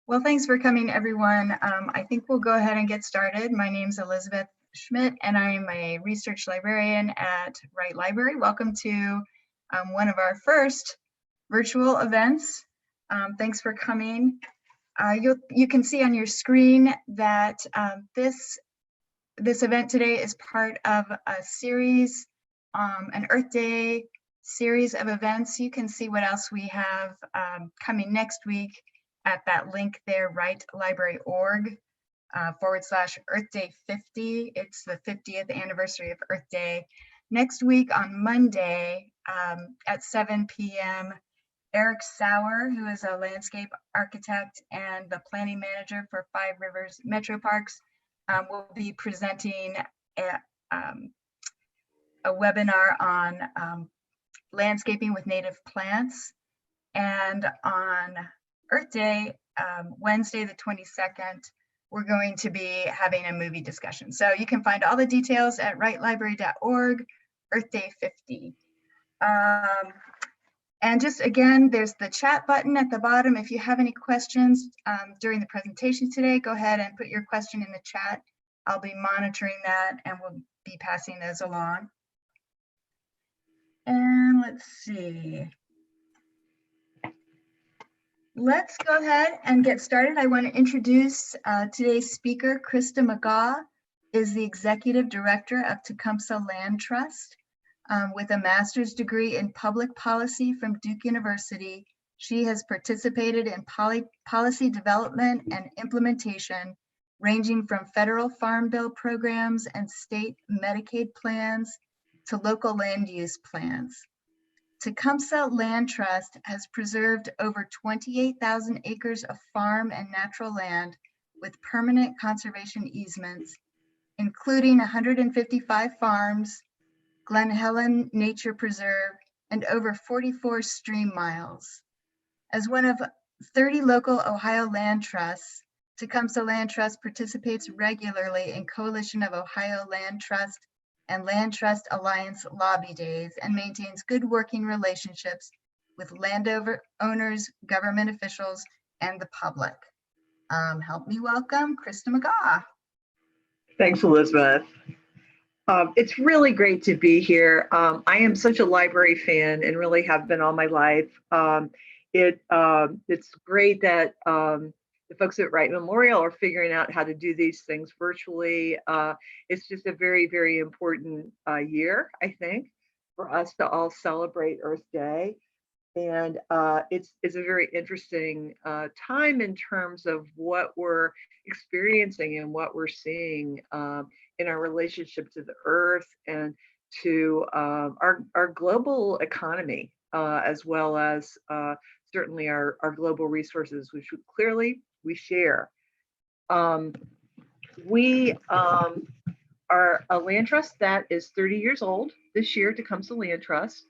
Well, thanks for coming, everyone. I think we'll go ahead and get started. My name's Elizabeth Schmidt, and I'm a research librarian at Wright Library. Welcome to one of our first virtual events. Thanks for coming. You can see on your screen that this event today is part of a series, an Earth Day series of events. You can see what else we have coming next week at that link there, wrightlibrary.org /Earth Day 50. It's the 50th anniversary of Earth Day. Next week on Monday at 7 p.m., Eric Sauer, who is a landscape architect and the planning manager for Five Rivers Metro Parks, will be presenting a webinar on landscaping with native plants. And on Earth Day, Wednesday the 22nd, we're going to be having a movie discussion. So you can find all the details at wrightlibrary.org, Earth Day 50. And just again, there's the chat button at the bottom. If you have any questions during the presentation today, go ahead and put your question in the chat. I'll be monitoring that and we'll be passing those along. And let's see. Let's go ahead and get started. I want to introduce today's speaker. Krista McGaugh is the Executive Director of Tecumseh Land Trust. With a master's degree in public policy from Duke University, she has participated in policy development and implementation, ranging from federal farm bill programs and state Medicaid plans to local land use plans. Tecumseh Land Trust has preserved over 28,000 acres of farm and natural land with permanent conservation easements, including 155 farms, Glen Helen Nature Preserve, and over 44 stream miles. As one of 30 local Ohio land trusts, Tecumseh Land Trust participates regularly in Coalition of Ohio Land Trust and Land Trust Alliance lobby days and maintains good working relationships with landowners, government officials, and the public. Help me welcome Krista McGaugh. Thanks, Elizabeth. It's really great to be here. I am such a library fan and really have been all my life. It's great that the folks at Wright Memorial are figuring out how to do these things virtually. It's just a very, very important year, I think, for us to all celebrate Earth Day. And it's a very interesting time in terms of what we're experiencing and what we're seeing in our relationship to the earth and to our global economy, as well as certainly our global resources, which clearly we share. We are a land trust that is 30 years old this year, Tecumseh Land Trust.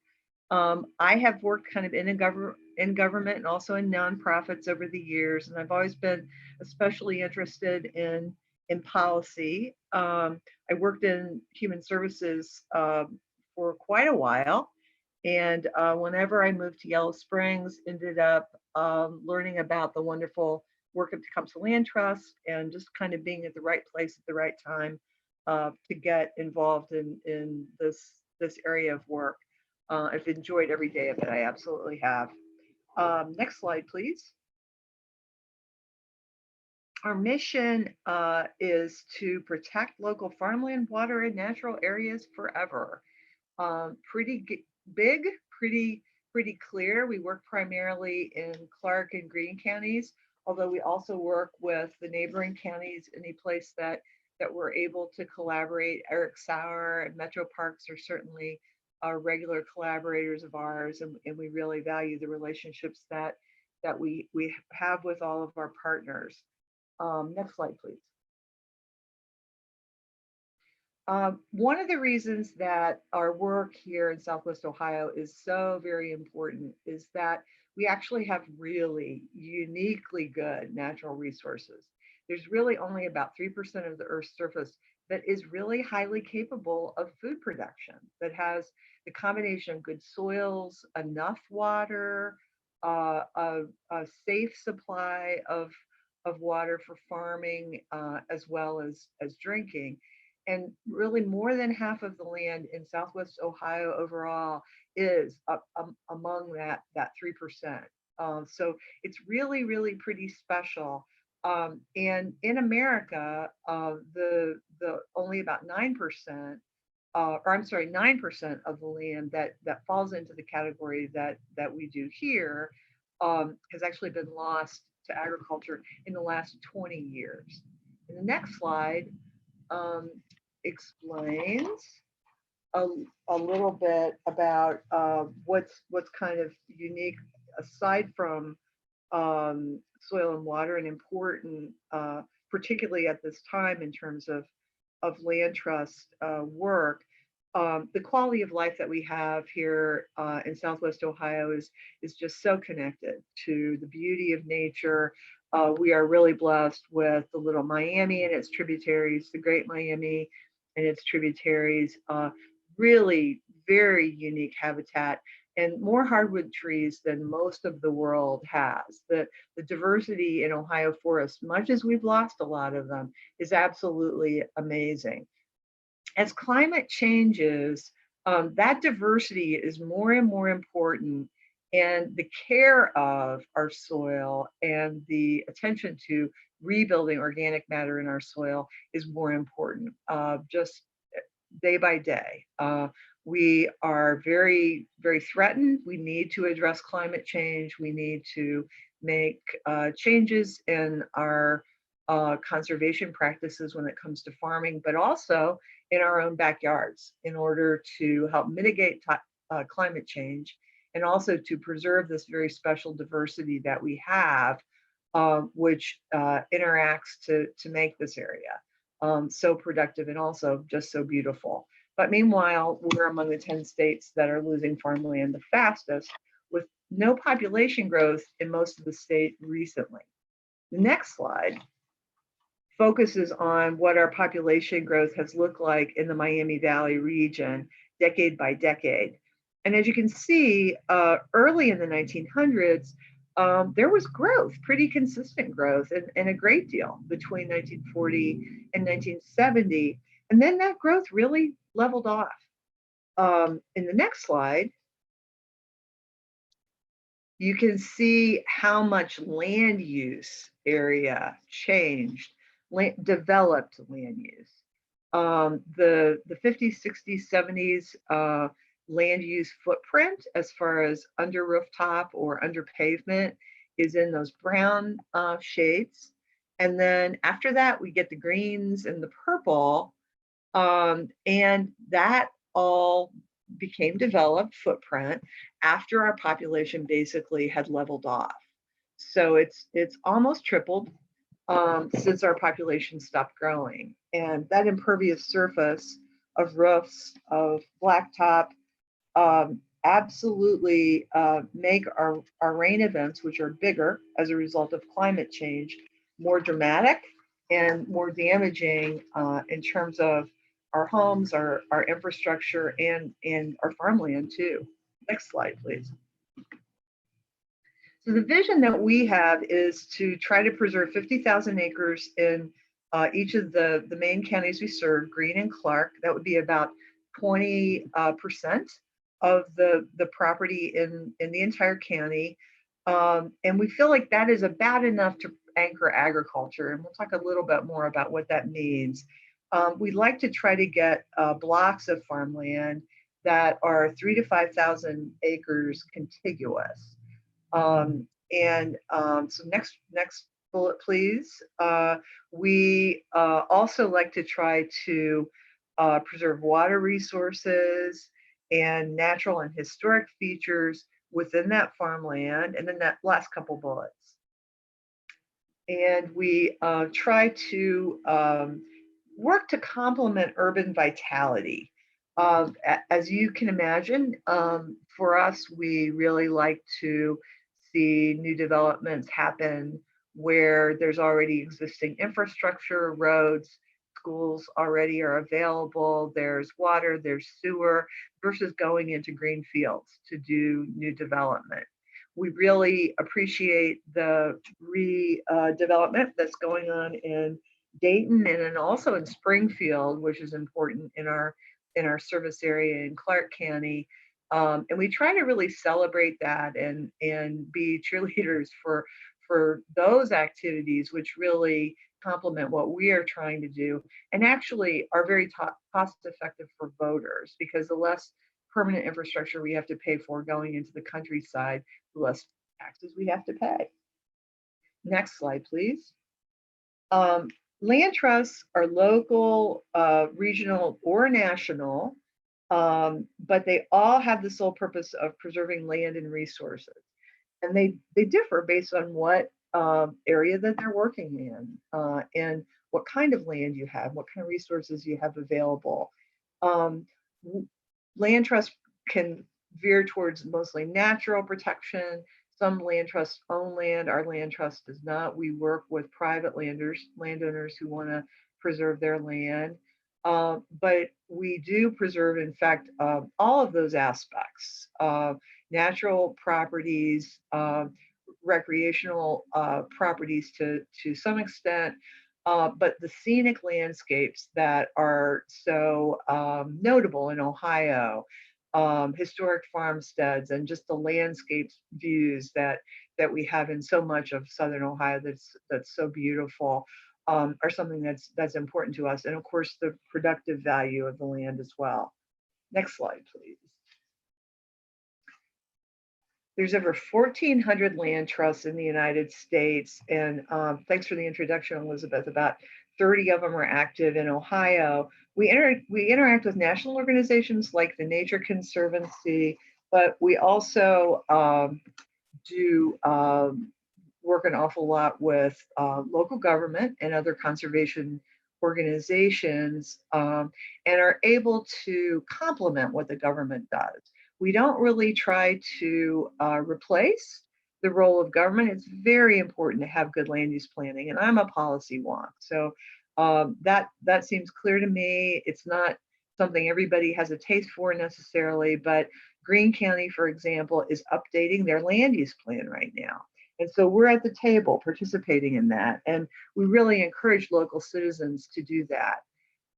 I have worked kind of in government and also in nonprofits over the years, and I've always been especially interested in policy. I worked in human services for quite a while, and whenever I moved to Yellow Springs, ended up learning about the wonderful work of Tecumseh Land Trust and just kind of being at the right place at the right time to get involved in this area of work. I've enjoyed every day of it. I absolutely have. Next slide, please. Our mission is to protect local farmland, water, and natural areas forever. Pretty big, pretty clear. We work primarily in Clark and Greene counties, although we also work with the neighboring counties. Any place that we're able to collaborate. Eric Sauer and Metro Parks are certainly regular collaborators of ours, and we really value the relationships that we have with all of our partners. Next slide, please. One of the reasons that our work here in Southwest Ohio is so very important is that we actually have really uniquely good natural resources. There's really only about 3% of the Earth's surface that is really highly capable of food production, that has the combination of good soils, enough water, a safe supply of of water for farming as well as drinking. And really more than half of the land in Southwest Ohio overall is among that 3%. So it's really, really pretty special. And in America, the only about 9%, or I'm sorry, 9% of the land that falls into the category that we do here has actually been lost to agriculture in the last 20 years. And the next slide um, explains a, a little bit about what's kind of unique aside from soil and water and important, particularly at this time in terms of land trust work. The quality of life that we have here in Southwest Ohio is just so connected to the beauty of nature. We are really blessed with the Little Miami and its tributaries, the Great Miami and its tributaries, really very unique habitat and more hardwood trees than most of the world has. The diversity in Ohio forests, much as we've lost a lot of them, is absolutely amazing. As climate changes, that diversity is more and more important, and the care of our soil and the attention to rebuilding organic matter in our soil is more important, just day by day. We are very, very threatened. We need to address climate change. We need to make changes in our conservation practices when it comes to farming, but also in our own backyards in order to help mitigate climate change and also to preserve this very special diversity that we have, which interacts to make this area so productive and also just so beautiful. But meanwhile, we're among the 10 states that are losing farmland the fastest, with no population growth in most of the state recently. The next slide focuses on what our population growth has looked like in the Miami Valley region, decade by decade. And as you can see, early in the 1900s, there was growth, pretty consistent growth, and a great deal between 1940 and 1970. And then that growth really leveled off. In the next slide, you can see how much land use area changed, developed land use. The 50s, 60s, 70s land use footprint as far as under rooftop or under pavement is in those brown shades. And then after that, we get the greens and the purple. And that all became developed footprint after our population basically had leveled off. So it's almost tripled since our population stopped growing. And that impervious surface of roofs, of blacktop, absolutely make our rain events, which are bigger as a result of climate change, more dramatic and more damaging in terms of our homes, our infrastructure, and our farmland too. Next slide, please. So the vision that we have is to try to preserve 50,000 acres in each of the main counties we serve, Greene and Clark. That would be about 20% of the property in the entire county. And we feel like that is about enough to anchor agriculture. And we'll talk a little bit more about what that means. We'd like to try to get blocks of farmland that are 3,000 to 5,000 acres contiguous. So next bullet, please. We also like to try to preserve water resources and natural and historic features within that farmland, and then that last couple bullets. And we try to work to complement urban vitality. As you can imagine, for us, we really like to see new developments happen where there's already existing infrastructure, roads, schools already are available, there's water, there's sewer, versus going into green fields to do new development. We really appreciate the redevelopment that's going on in Dayton and then also in Springfield, which is important in our service area in Clark County. And we try to really celebrate that and be cheerleaders for those activities, which really complement what we are trying to do and actually are very cost effective for voters because the less permanent infrastructure we have to pay for going into the countryside, the less taxes we have to pay. Next slide, please. Um, Land trusts are local, regional, or national, but they all have the sole purpose of preserving land and resources. And they differ based on what area that they're working in and what kind of land you have, what kind of resources you have available. Um, Land trusts can veer towards mostly natural protection. Some land trusts own land. Our land trust does not. We work with private landowners who want to preserve their land. But we do preserve, in fact, all of those aspects, natural properties, recreational properties to some extent, but the scenic landscapes that are so notable in Ohio, historic farmsteads, and just the landscape views that we have in so much of Southern Ohio that's so beautiful, are something that's important to us. And of course, the productive value of the land as well. Next slide, please. There's over 1,400 land trusts in the United States. And thanks for the introduction, Elizabeth. About 30 of them are active in Ohio. We interact with national organizations like the Nature Conservancy, but we also do work an awful lot with local government and other conservation organizations and are able to complement what the government does. We don't really try to replace the role of government. It's very important to have good land use planning, and I'm a policy wonk. So that seems clear to me. It's not something everybody has a taste for necessarily, but Greene County, for example, is updating their land use plan right now. And so we're at the table participating in that. And we really encourage local citizens to do that.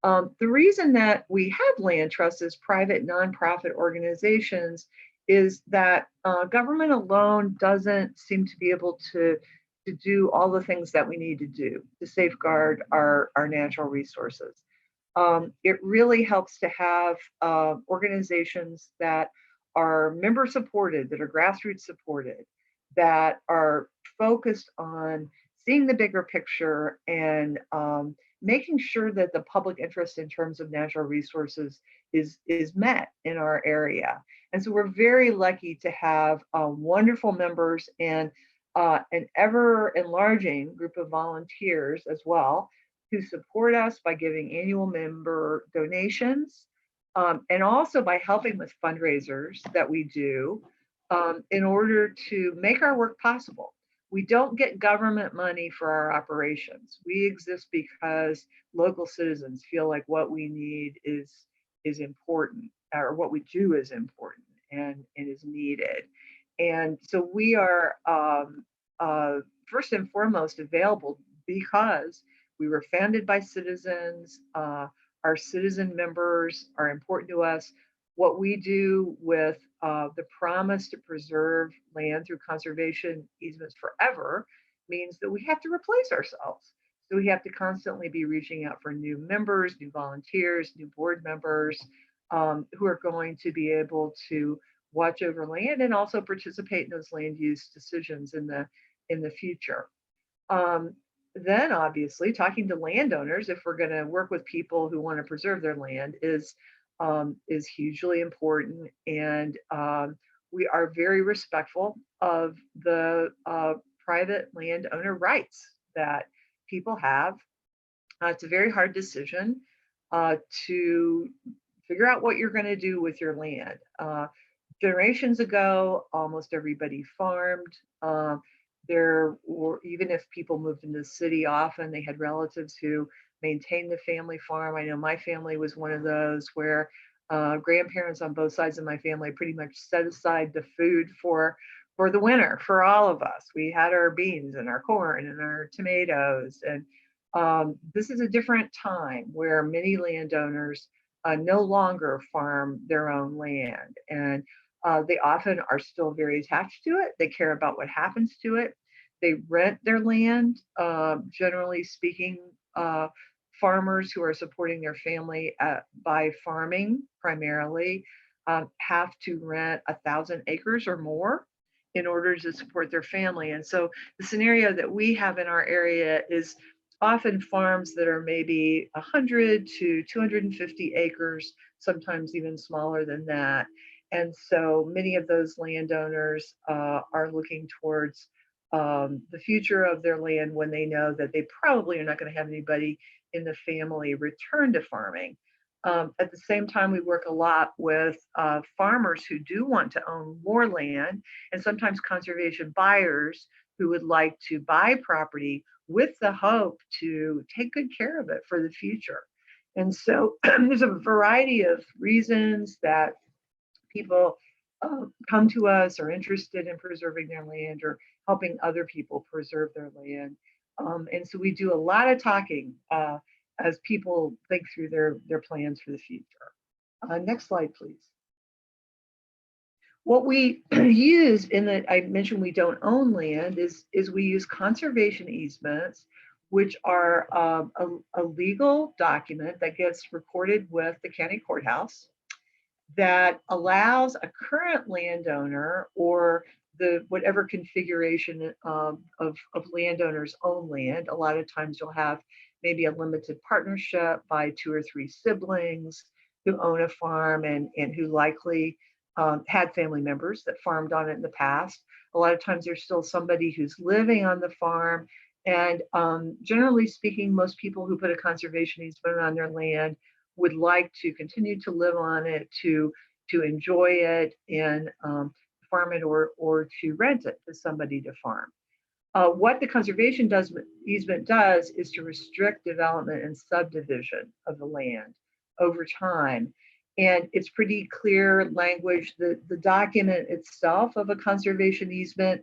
The reason that we have land trusts as private nonprofit organizations is that government alone doesn't seem to be able to do all the things that we need to do to safeguard our natural resources. It really helps to have organizations that are member supported, that are grassroots supported, that are focused on seeing the bigger picture and making sure that the public interest in terms of natural resources is met in our area. And so we're very lucky to have wonderful members and an ever enlarging group of volunteers as well who support us by giving annual member donations and also by helping with fundraisers that we do in order to make our work possible. We don't get government money for our operations. We exist because local citizens feel like what we need is important, or what we do is important and is needed. And so we are first and foremost available because we were founded by citizens. Our citizen members are important to us. What we do with the promise to preserve land through conservation easements forever means that we have to replace ourselves. So we have to constantly be reaching out for new members, new volunteers, new board members who are going to be able to watch over land and also participate in those land use decisions in the future. Then obviously talking to landowners, if we're going to work with people who want to preserve their land, is hugely important. And we are very respectful of the private landowner rights that people have. It's a very hard decision to figure out what you're going to do with your land. Generations ago, almost everybody farmed. There were, even if people moved into the city, often they had relatives who maintained the family farm. I know my family was one of those where grandparents on both sides of my family pretty much set aside the food for for the winter for all of us. We had our beans and our corn and our tomatoes. And this is a different time where many landowners no longer farm their own land. And they often are still very attached to it. They care about what happens to it. They rent their land, generally speaking. Farmers who are supporting their family by farming primarily have to rent 1,000 acres or more in order to support their family. And so the scenario that we have in our area is often farms that are maybe 100 to 250 acres, sometimes even smaller than that. And so many of those landowners are looking towards the future of their land when they know that they probably are not going to have anybody in the family return to farming. At the same time, we work a lot with farmers who do want to own more land, and sometimes conservation buyers who would like to buy property with the hope to take good care of it for the future. And so there's a variety of reasons that people come to us, are interested in preserving their land or helping other people preserve their land. And so we do a lot of talking as people think through their plans for the future. Next slide, please. What we use in that, I mentioned we don't own land, is we use conservation easements, which are a legal document that gets recorded with the county courthouse that allows a current landowner or the whatever configuration of landowners own land. A lot of times you'll have maybe a limited partnership by 2 or 3 siblings who own a farm and who likely had family members that farmed on it in the past. A lot of times there's still somebody who's living on the farm. And generally speaking, most people who put a conservation easement on their land would like to continue to live on it, to enjoy it and farm it or to rent it to somebody to farm. What the conservation easement does is to restrict development and subdivision of the land over time. And it's pretty clear language. The document itself of a conservation easement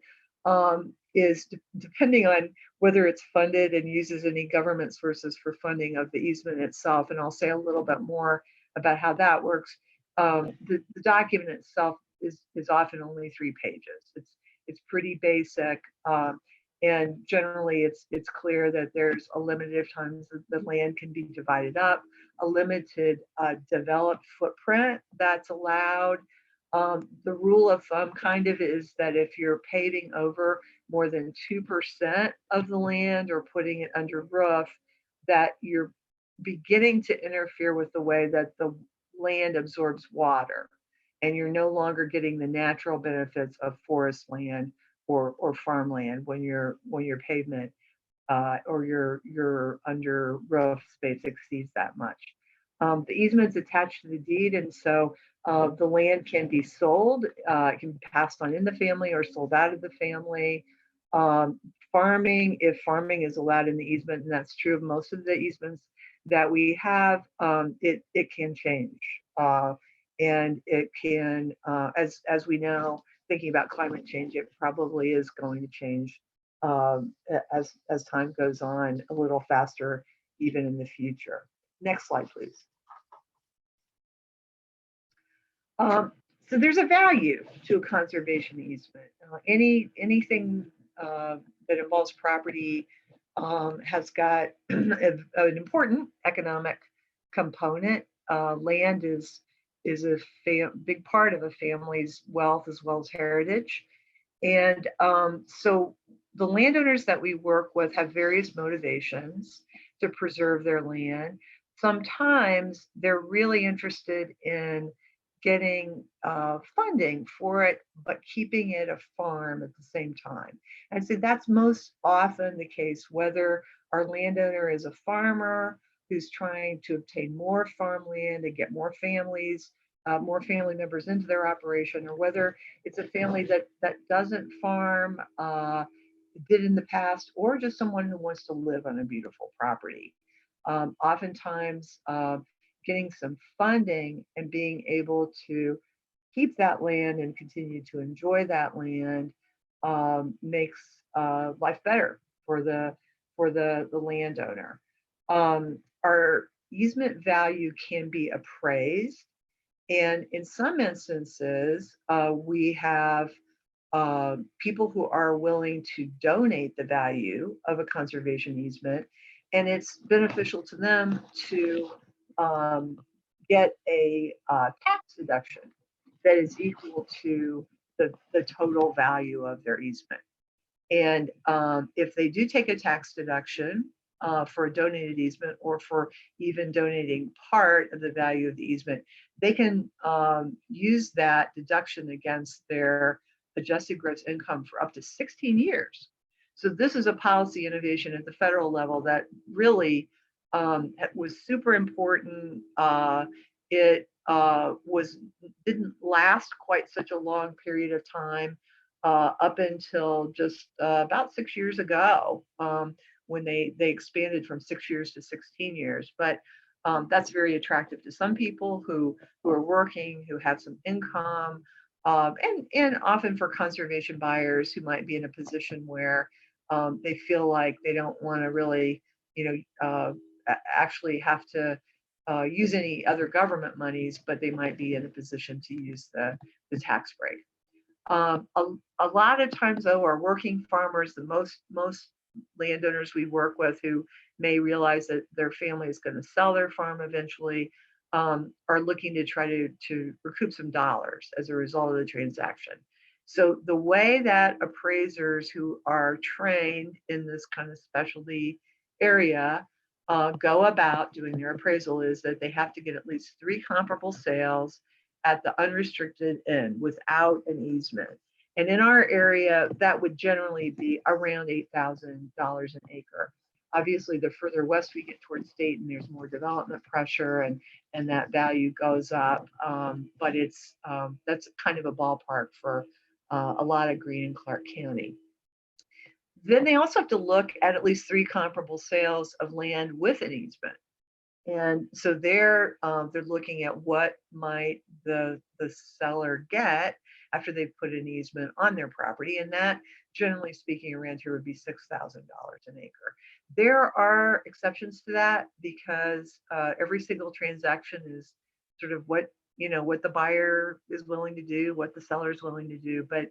is depending on whether it's funded and uses any government sources for funding of the easement itself. And I'll say a little bit more about how that works. The document itself is often only 3 pages. It's pretty basic. And generally it's clear that there's a limited times that the land can be divided up, a limited developed footprint that's allowed. The rule of thumb kind of is that if you're paving over more than 2% of the land or putting it under roof, that you're beginning to interfere with the way that the land absorbs water. And you're no longer getting the natural benefits of forest land or farmland when your pavement or your under roof space exceeds that much. The easement's attached to the deed, and so the land can be sold, it can be passed on in the family or sold out of the family. Farming, if farming is allowed in the easement, and that's true of most of the easements that we have, it can change. And it can, as we know, thinking about climate change, it probably is going to change as time goes on a little faster, even in the future. Next slide, please. So there's a value to a conservation easement. Anything that involves property has got an important economic component. Land is a big part of a family's wealth as well as heritage. And so the landowners that we work with have various motivations to preserve their land. Sometimes they're really interested in getting funding for it, but keeping it a farm at the same time. And so that's most often the case, whether our landowner is a farmer who's trying to obtain more farmland and get more families, more family members into their operation, or whether it's a family that doesn't farm, did in the past, or just someone who wants to live on a beautiful property. Oftentimes, getting some funding and being able to keep that land and continue to enjoy that land makes life better for the landowner. Our easement value can be appraised, and in some instances, we have people who are willing to donate the value of a conservation easement, and it's beneficial to them to um, get a tax deduction that is equal to the total value of their easement. And if they do take a tax deduction for a donated easement, or for even donating part of the value of the easement, they can use that deduction against their adjusted gross income for up to 16 years. So this is a policy innovation at the federal level that really was super important. It didn't last quite such a long period of time, up until just about 6 years ago, when they expanded from 6 years to 16 years. But that's very attractive to some people who are working, who have some income, and often for conservation buyers who might be in a position where they feel like they don't want to really, actually have to use any other government monies, but they might be in a position to use the tax break. A lot of times, though, our working farmers, the most landowners we work with who may realize that their family is going to sell their farm eventually, are looking to try to recoup some dollars as a result of the transaction. So the way that appraisers who are trained in this kind of specialty area go about doing their appraisal is that they have to get at least 3 comparable sales at the unrestricted end without an easement. And in our area, that would generally be around $8,000 an acre. Obviously, the further west we get towards state and there's more development pressure, and that value goes up. But that's kind of a ballpark for a lot of Greene and Clark County. Then they also have to look at least 3 comparable sales of land with an easement. And so they're looking at what might the seller get after they've put an easement on their property, and that, generally speaking, around here would be $6,000 an acre. There are exceptions to that because every single transaction is sort of what the buyer is willing to do, what the seller is willing to do. But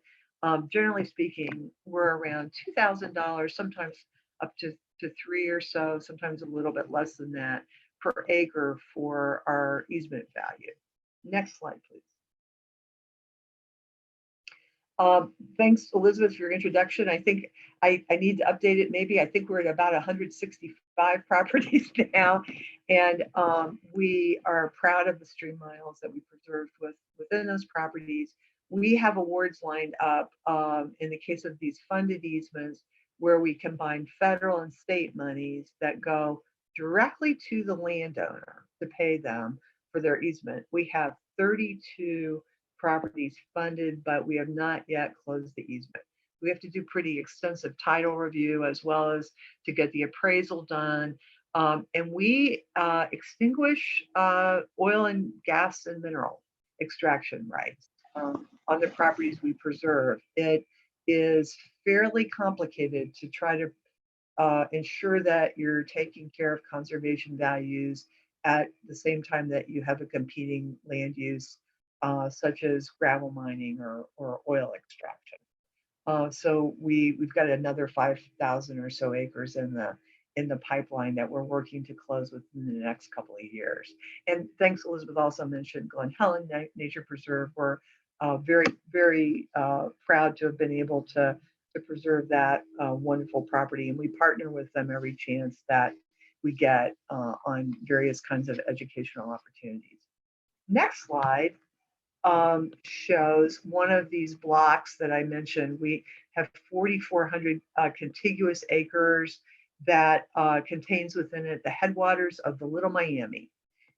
generally speaking, we're around $2,000, sometimes up to 3 or so, sometimes a little bit less than that per acre for our easement value. Next slide, please. Thanks, Elizabeth, for your introduction. I think I need to update it. Maybe I think we're at about 165 properties now, and we are proud of the stream miles that we preserved within those properties. We have awards lined up in the case of these funded easements, where we combine federal and state monies that go directly to the landowner to pay them for their easement. We have 32 properties funded, but we have not yet closed the easement. We have to do pretty extensive title review as well as to get the appraisal done. And we extinguish oil and gas and mineral extraction rights on the properties we preserve. It is fairly complicated to try to ensure that you're taking care of conservation values at the same time that you have a competing land use, such as gravel mining or oil extraction. So we've got another 5,000 or so acres in the pipeline that we're working to close within the next couple of years. And thanks, Elizabeth also mentioned Glen Helen Nature Preserve. We're very, very proud to have been able to preserve that wonderful property. And we partner with them every chance that we get on various kinds of educational opportunities. Next slide shows one of these blocks that I mentioned. We have 4,400 contiguous acres that contains within it the headwaters of the Little Miami.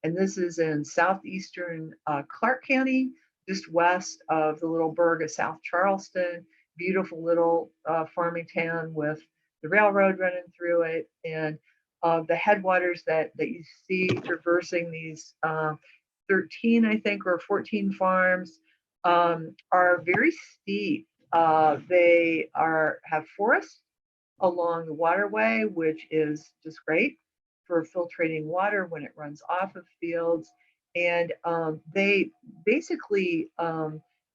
And this is in southeastern Clark County, just west of the little burg of South Charleston. Beautiful little farming town with the railroad running through it. And the headwaters that you see traversing these 13, I think, or 14 farms are very steep They have forests along the waterway, which is just great for filtrating water when it runs off of fields. And they basically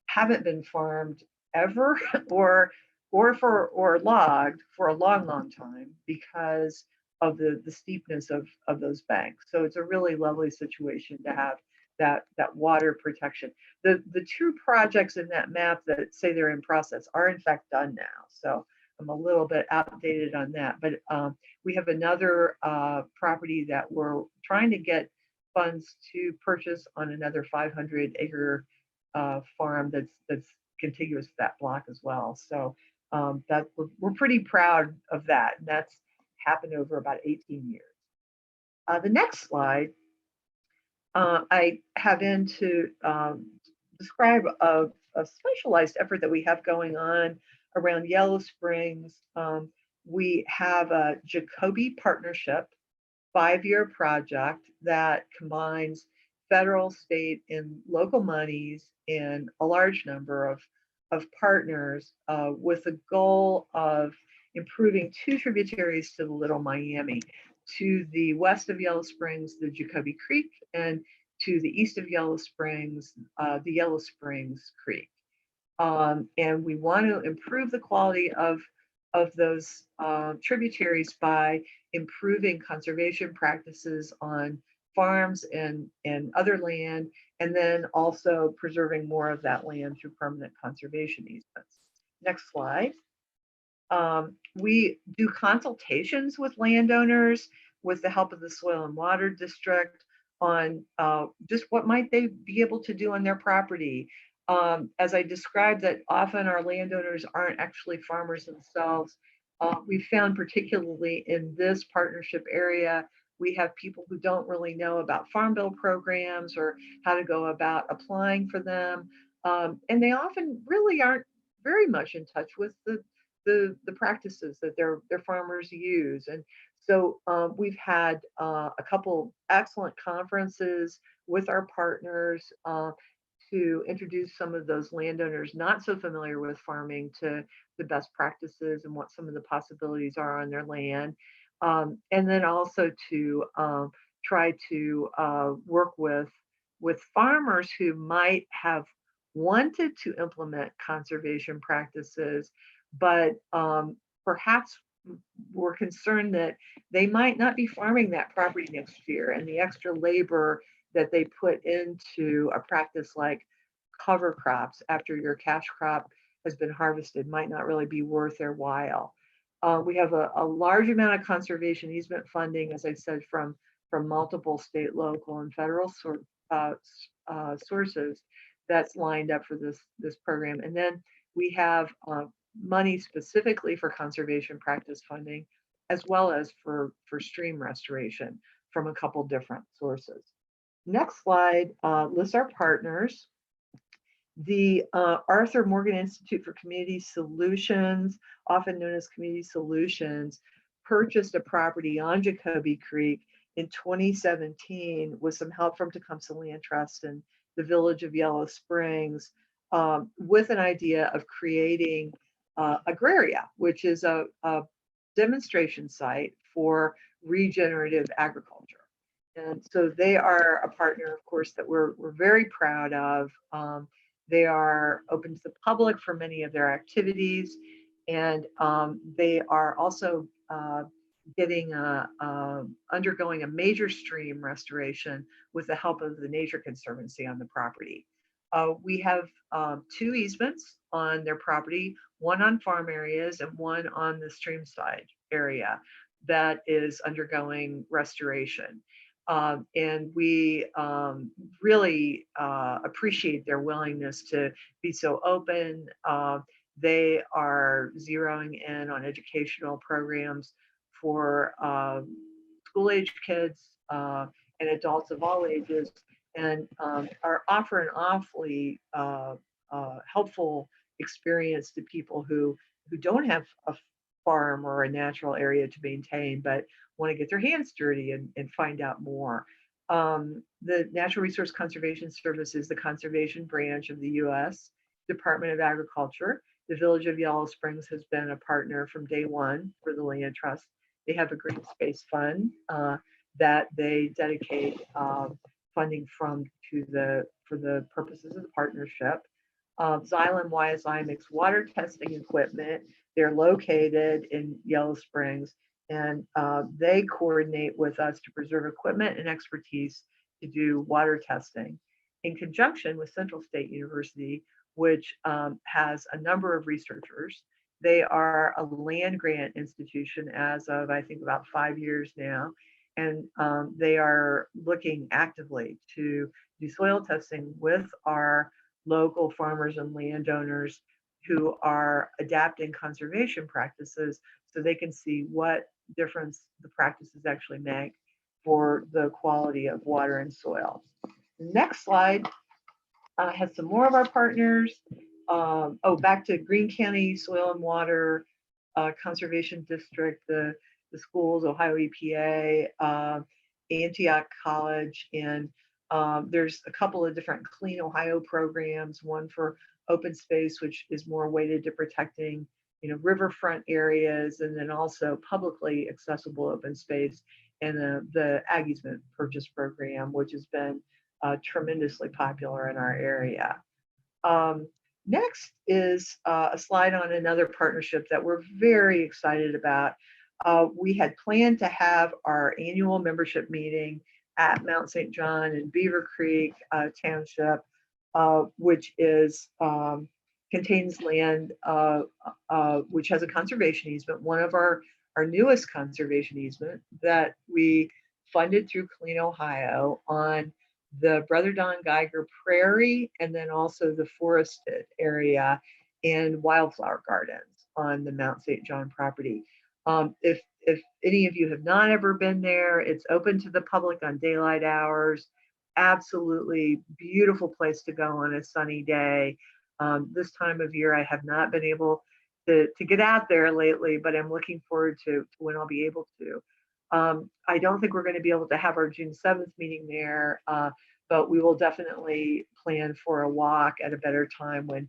haven't been farmed ever or logged for a long, long time because of the steepness of those banks. So it's a really lovely situation to have that water protection. The two projects in that map that say they're in process are in fact done now. So I'm a little bit outdated on that, but we have another property that we're trying to get funds to purchase on another 500-acre farm that's contiguous to that block as well. So that we're pretty proud of that. And that's happened over about 18 years. The next slide, I have in to describe a specialized effort that we have going on around Yellow Springs. We have a Jacoby partnership 5-year project that combines federal, state, and local monies in a large number of partners with the goal of improving 2 tributaries to the Little Miami. To the west of Yellow Springs, the Jacoby Creek, and to the east of Yellow Springs, the Yellow Springs Creek. And we want to improve the quality of those tributaries by improving conservation practices on farms and other land, and then also preserving more of that land through permanent conservation easements. Next slide. We do consultations with landowners with the help of the Soil and Water District on just what might they be able to do on their property. As I described, that often our landowners aren't actually farmers themselves. We found particularly in this partnership area, we have people who don't really know about farm bill programs or how to go about applying for them. And they often really aren't very much in touch with the practices that their farmers use. And so we've had a couple excellent conferences with our partners to introduce some of those landowners not so familiar with farming to the best practices and what some of the possibilities are on their land. And then also to try to work with farmers who might have wanted to implement conservation practices, but perhaps we're concerned that they might not be farming that property next year, and the extra labor that they put into a practice like cover crops after your cash crop has been harvested might not really be worth their while. We have a large amount of conservation easement funding, as I said, from multiple state, local, and federal sources that's lined up for this program. And then we have money specifically for conservation practice funding, as well as for stream restoration from a couple different sources. Next slide lists our partners. The Arthur Morgan Institute for Community Solutions, often known as Community Solutions, purchased a property on Jacoby Creek in 2017 with some help from Tecumseh Land Trust and the village of Yellow Springs, with an idea of creating Agraria, which is a demonstration site for regenerative agriculture. And so they are a partner, of course, that we're very proud of. They are open to the public for many of their activities, and they are also undergoing a major stream restoration with the help of the Nature Conservancy on the property. We have 2 easements on their property, one on farm areas and one on the stream side area that is undergoing restoration. And we really appreciate their willingness to be so open. They are zeroing in on educational programs for school-age kids and adults of all ages, and are offering awfully helpful experience to people who don't have a farm or a natural area to maintain, but want to get their hands dirty and find out more. The Natural Resource Conservation Service is the conservation branch of the U.S. Department of Agriculture. The Village of Yellow Springs has been a partner from day one for the Land Trust. They have a green space fund that they dedicate funding from for the purposes of the partnership. Xylem YSI makes water testing equipment. They're located in Yellow Springs, and they coordinate with us to preserve equipment and expertise to do water testing in conjunction with Central State University, which has a number of researchers. They are a land grant institution as of, I think, about 5 years now. And they are looking actively to do soil testing with our local farmers and landowners who are adapting conservation practices so they can see what difference the practices actually make for the quality of water and soil. The next slide has some more of our partners. Back to Greene County Soil and Water Conservation District, the schools, Ohio EPA, Antioch College, and there's a couple of different Clean Ohio programs, one for open space, which is more weighted to protecting, riverfront areas, and then also publicly accessible open space, and the Ag Easement Purchase Program, which has been tremendously popular in our area. Next is a slide on another partnership that we're very excited about. We had planned to have our annual membership meeting at Mount St. John in Beaver Creek Township, which is contains land which has a conservation easement, one of our newest conservation easement that we funded through Clean Ohio on the Brother Don Geiger Prairie, and then also the forested area and wildflower gardens on the Mount St. John property. If any of you have not ever been there, it's open to the public on daylight hours. Absolutely beautiful place to go on a sunny day. This time of year, I have not been able to get out there lately, but I'm looking forward to when I'll be able to. I don't think we're going to be able to have our June 7th meeting there, but we will definitely plan for a walk at a better time when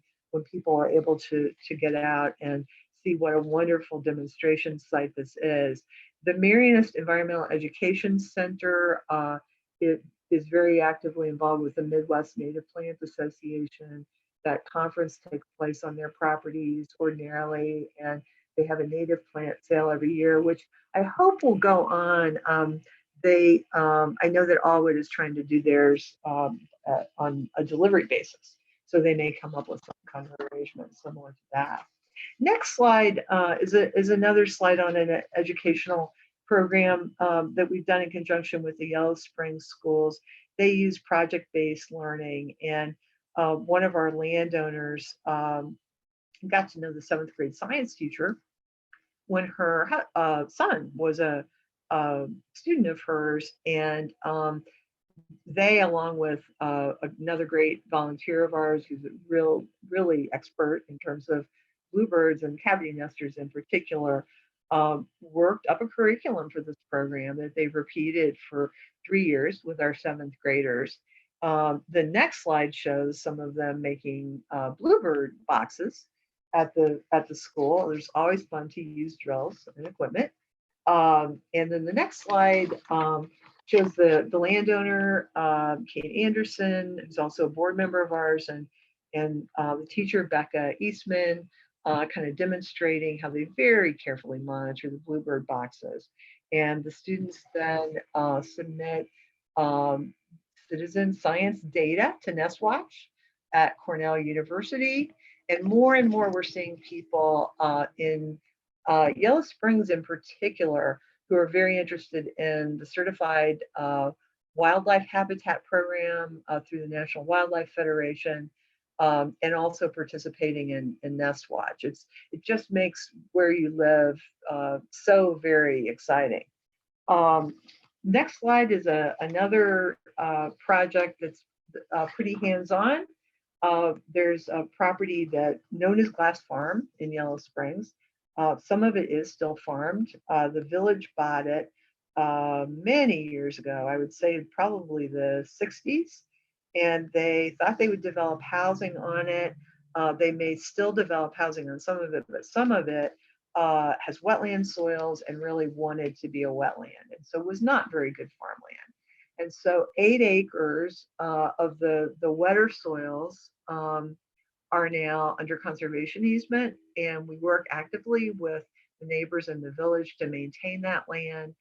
people are able to get out and see what a wonderful demonstration site this is. The Marianist Environmental Education Center it is very actively involved with the Midwest Native Plant Association. That conference takes place on their properties ordinarily, and they have a native plant sale every year, which I hope will go on. I know that Allwood is trying to do theirs on a delivery basis, so they may come up with some kind of arrangement similar to that. Next slide is another slide on an educational program that we've done in conjunction with the Yellow Springs schools. They use project-based learning, and one of our landowners got to know the 7th grade science teacher when her son was a student of hers, and they, along with another great volunteer of ours who's a really expert in terms of bluebirds and cavity nesters in particular, worked up a curriculum for this program that they've repeated for 3 years with our 7th graders. The next slide shows some of them making bluebird boxes at the school. There's always fun to use drills and equipment. And then the next slide shows the landowner, Kate Anderson, who's also a board member of ours, and the teacher, Becca Eastman, kind of demonstrating how they very carefully monitor the bluebird boxes. And the students then submit citizen science data to NestWatch at Cornell University. And more we're seeing people in Yellow Springs in particular who are very interested in the certified wildlife habitat program through the National Wildlife Federation, and also participating in NestWatch. It just makes where you live so very exciting. Next slide is another project that's pretty hands-on. There's a property that known as Glass Farm in Yellow Springs. Some of it is still farmed. The village bought it many years ago, I would say probably the 60s, and they thought they would develop housing on it. They may still develop housing on some of it, but some of it has wetland soils and really wanted to be a wetland. And so it was not very good farmland. And so 8 acres of the wetter soils are now under conservation easement, and we work actively with the neighbors in the village to maintain that land.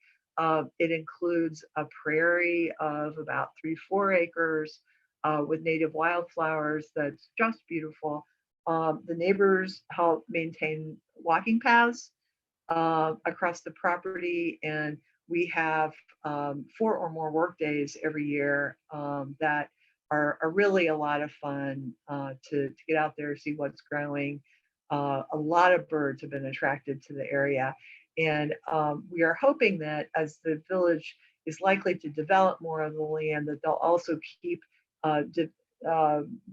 It includes a prairie of about 3-4 acres with native wildflowers that's just beautiful. The neighbors help maintain walking paths across the property, and we have 4 or more work days every year that are really a lot of fun to get out there, see what's growing. A lot of birds have been attracted to the area. And we are hoping that as the village is likely to develop more of the land, that they'll also keep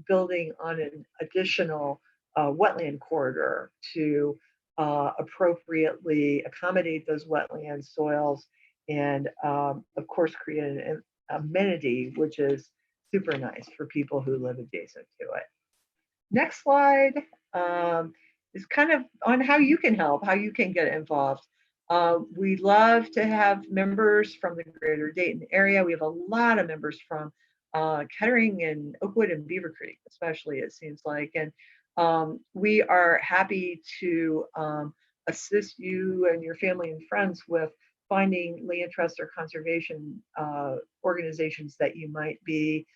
building on an additional wetland corridor to appropriately accommodate those wetland soils and of course create an amenity which is super nice for people who live adjacent to it. Next slide is kind of on how you can help, how you can get involved. We love to have members from the greater Dayton area. We have a lot of members from Kettering and Oakwood and Beaver Creek, especially, it seems like. And we are happy to assist you and your family and friends with finding land trust or conservation organizations that you might be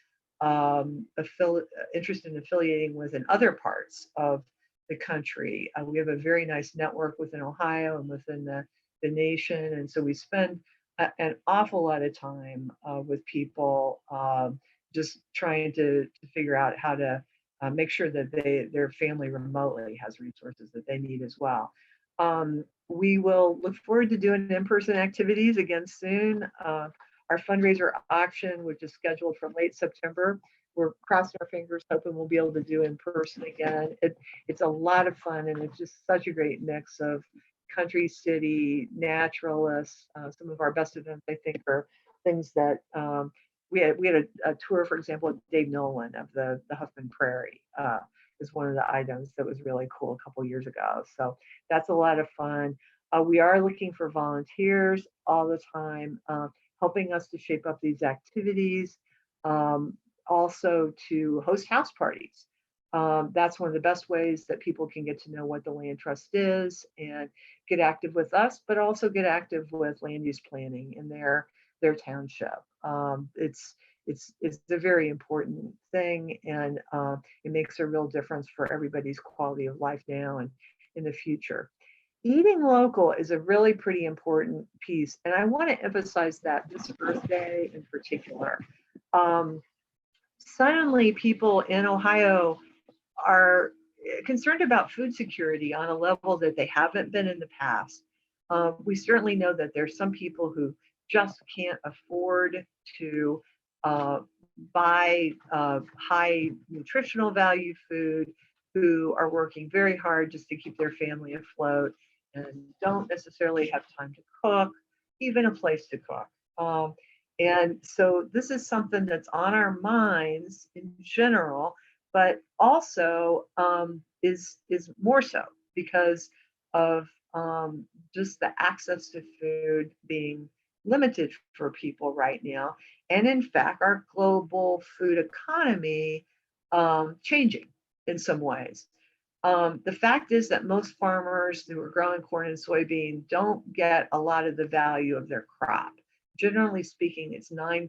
interested in affiliating with in other parts of the country. We have a very nice network within Ohio and within the nation. And so we spend an awful lot of time with people just trying to figure out how to make sure that their family remotely has resources that they need as well. We will look forward to doing in-person activities again soon. Our fundraiser auction, which is scheduled for late September, we're crossing our fingers, hoping we'll be able to do in person again. It's a lot of fun, and it's just such a great mix of country, city, naturalists. Some of our best events, I think, are things that we had a tour, for example, of Dave Nolan of the Huffman Prairie is one of the items that was really cool a couple years ago. So that's a lot of fun. We are looking for volunteers all the time, helping us to shape up these activities, also to host house parties. That's one of the best ways that people can get to know what the land trust is and get active with us, but also get active with land use planning in their township. It's a very important thing, and it makes a real difference for everybody's quality of life now and in the future. Eating local is a really pretty important piece, and I want to emphasize that this Earth Day in particular. Suddenly, people in Ohio are concerned about food security on a level that they haven't been in the past. We certainly know that there's some people who just can't afford to buy high nutritional value food, who are working very hard just to keep their family afloat and don't necessarily have time to cook, even a place to cook. And so this is something that's on our minds in general, but also is more so because of just the access to food being limited for people right now. And in fact, our global food economy changing in some ways. The fact is that most farmers who are growing corn and soybean don't get a lot of the value of their crop. Generally speaking, it's 9%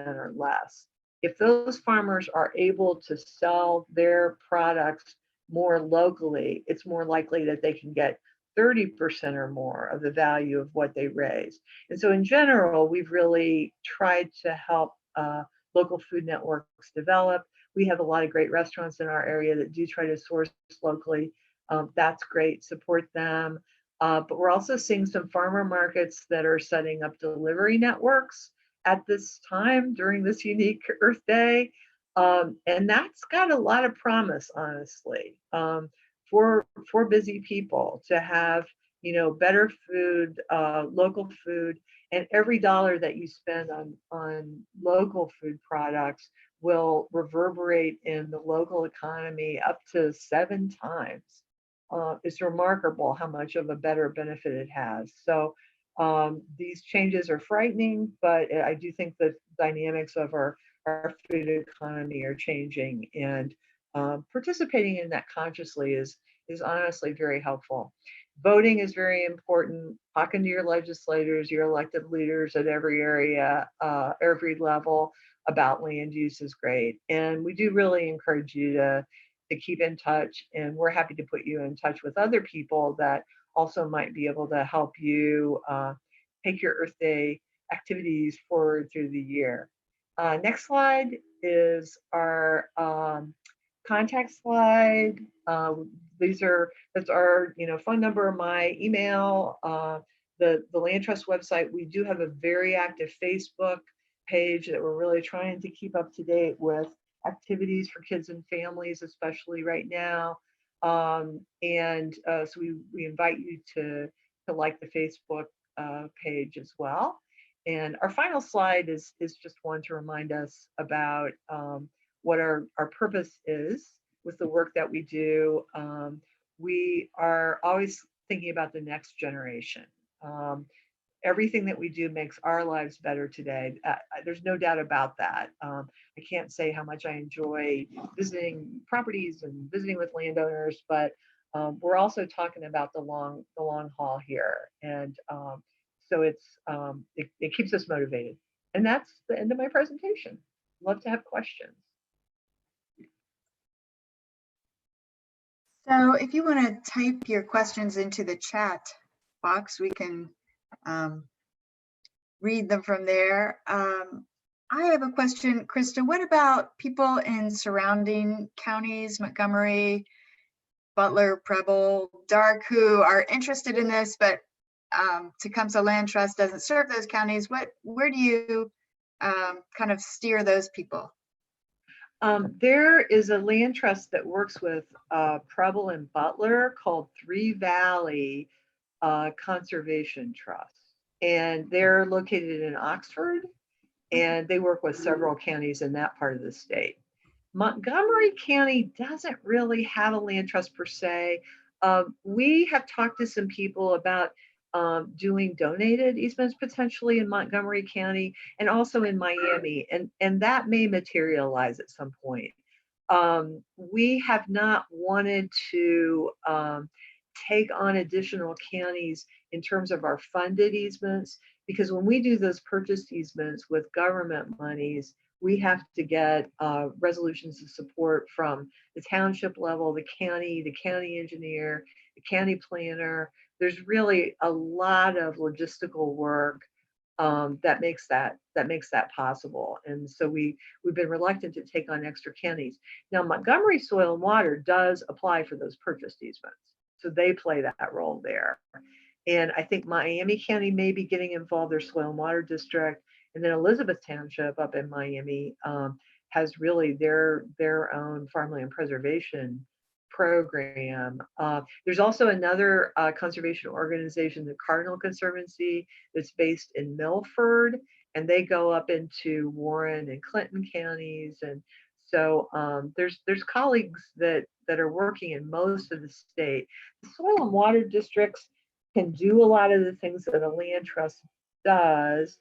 or less. If those farmers are able to sell their products more locally, it's more likely that they can get 30% or more of the value of what they raise. And so in general, we've really tried to help local food networks develop. We have a lot of great restaurants in our area that do try to source locally. That's great, support them. But we're also seeing some farmer markets that are setting up delivery networks at this time during this unique Earth Day. And that's got a lot of promise, honestly, for busy people to have better food, local food, and every dollar that you spend on local food products will reverberate in the local economy up to 7 times. It's remarkable how much of a better benefit it has. So these changes are frightening, but I do think the dynamics of our food economy are changing, and participating in that consciously is honestly very helpful. Voting is very important. Talking to your legislators, your elected leaders at every area, every level about land use is great. And we do really encourage you to keep in touch. And we're happy to put you in touch with other people that also might be able to help you take your Earth Day activities forward through the year. Next slide is our contact slide. That's our phone number, my email, the Land Trust website. We do have a very active Facebook page that we're really trying to keep up to date with activities for kids and families, especially right now. So we invite you to like the Facebook page as well. And our final slide is just one to remind us about what our purpose is with the work that we do. We are always thinking about the next generation. Everything that we do makes our lives better today. There's no doubt about that. I can't say how much I enjoy visiting properties and visiting with landowners, but we're also talking about the long haul here, and so it keeps us motivated. And that's the end of my presentation. Love to have questions. So if you want to type your questions into the chat box, we can read them from there. I have a question, Krista. What about people in surrounding counties, Montgomery, Butler, Preble, Dark, who are interested in this, but Tecumseh Land Trust doesn't serve those counties? Where do you kind of steer those people? There is a land trust that works with Preble and Butler called Three Valley Conservation Trust, and they're located in Oxford, and they work with several counties in that part of the state. Montgomery County doesn't really have a land trust per se. We have talked to some people about doing donated easements potentially in Montgomery County and also in Miami, and that may materialize at some point. We have not wanted to take on additional counties in terms of our funded easements, because when we do those purchased easements with government monies, we have to get resolutions of support from the township level, the county engineer, the county planner. There's really a lot of logistical work that makes that possible. And so we've been reluctant to take on extra counties. Now, Montgomery Soil and Water does apply for those purchased easements, so they play that role there. And I think Miami County may be getting involved, their Soil and Water District, and then Elizabeth Township up in Miami has really their own farmland preservation program. There's also another conservation organization, the Cardinal Conservancy, that's based in Milford, and they go up into Warren and Clinton counties. And so there's colleagues that are working in most of the state. The soil and water districts can do a lot of the things that a land trust does.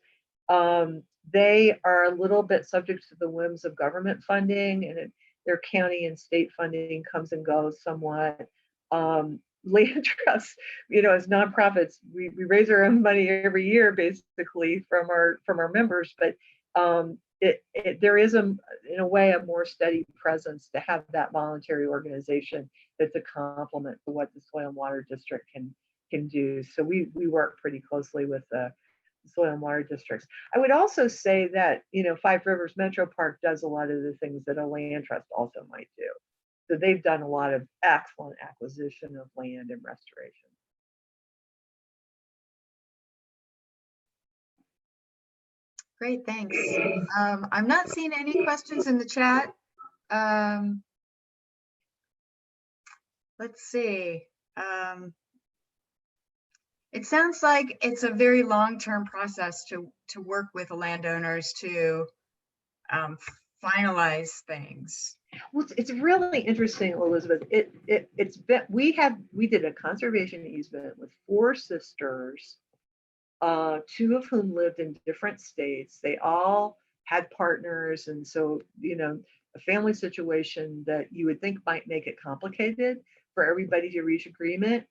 They are a little bit subject to the whims of government funding, and their county and state funding comes and goes somewhat. Land trusts, as nonprofits, we raise our own money every year, basically from our members, but there is in a way a more steady presence to have that voluntary organization that's a complement to what the Soil and Water District can do. So we work pretty closely with the soil and water districts. I would also say that, Five Rivers Metro Park does a lot of the things that a land trust also might do. So they've done a lot of excellent acquisition of land and restoration. Great, thanks. I'm not seeing any questions in the chat. Let's see. It sounds like it's a very long-term process to work with landowners to finalize things. Well, it's really interesting, Elizabeth. It's been we did a conservation easement with 4 sisters, 2 of whom lived in different states. They all had partners, and so a family situation that you would think might make it complicated for everybody to reach agreement.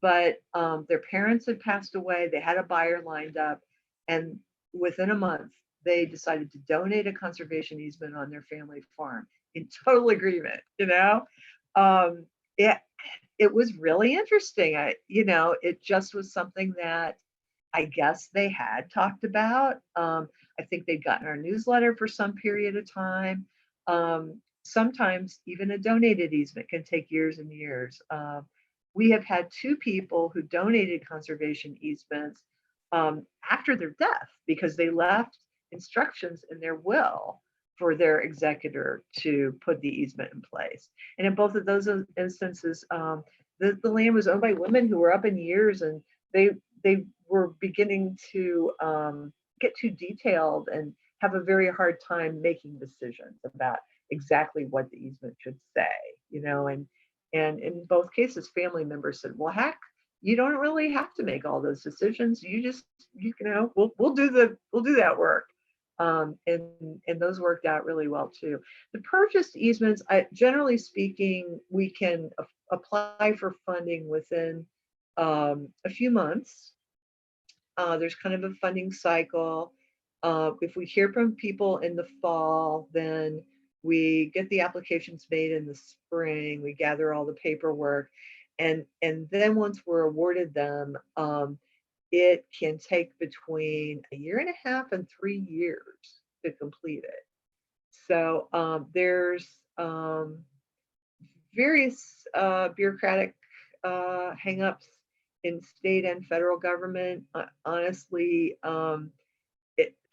But their parents had passed away. They had a buyer lined up, and within a month, they decided to donate a conservation easement on their family farm in total agreement. It was really interesting. It just was something that I guess they had talked about. I think they'd gotten our newsletter for some period of time. Sometimes even a donated easement can take years and years. We have had 2 people who donated conservation easements after their death because they left instructions in their will for their executor to put the easement in place. And in both of those instances, the land was owned by women who were up in years, and they were beginning to get too detailed and have a very hard time making decisions about exactly what the easement should say, and in both cases, family members said, well, heck, you don't really have to make all those decisions. We'll do that work. And those worked out really well too. The purchased easements, generally speaking, we can apply for funding within a few months. There's kind of a funding cycle. If we hear from people in the fall, then we get the applications made in the spring. We gather all the paperwork, and then once we're awarded them, it can take between 1.5 years and 3 years to complete it. So there's various bureaucratic hangups in state and federal government. Honestly,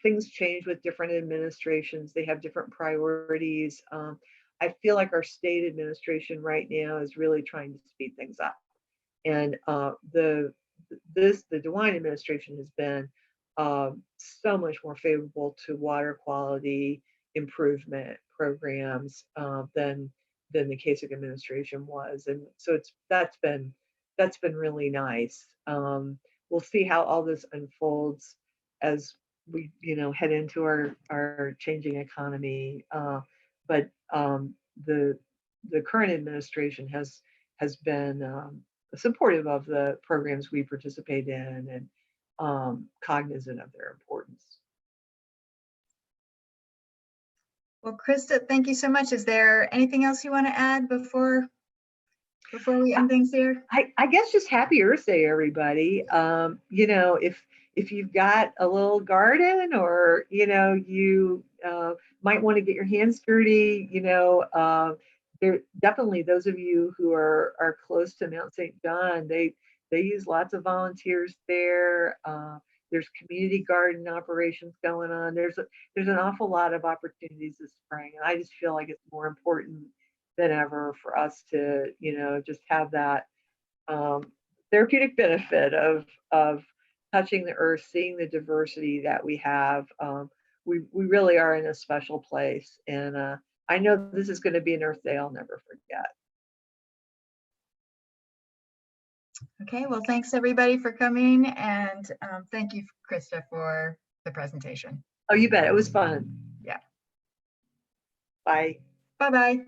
things change with different administrations. They have different priorities. I feel like our state administration right now is really trying to speed things up. And the DeWine administration has been so much more favorable to water quality improvement programs than the Kasich administration was. And so that's been really nice. We'll see how all this unfolds as we head into our changing economy. But the current administration has been supportive of the programs we participate in and cognizant of their importance. Well, Krista, thank you so much. Is there anything else you want to add before we end things here? I guess just Happy Earth Day, everybody. If you've got a little garden, or you might want to get your hands dirty, there definitely those of you who are close to Mount St. John, they use lots of volunteers there. There's community garden operations going on. There's an awful lot of opportunities this spring, and I just feel like it's more important than ever for us to just have that therapeutic benefit of touching the earth, seeing the diversity that we have. We really are in a special place, and I know this is going to be an Earth Day I'll never forget. Okay, well, thanks everybody for coming, and thank you, Krista, for the presentation. Oh, you bet. It was fun. Yeah. Bye. Bye-bye.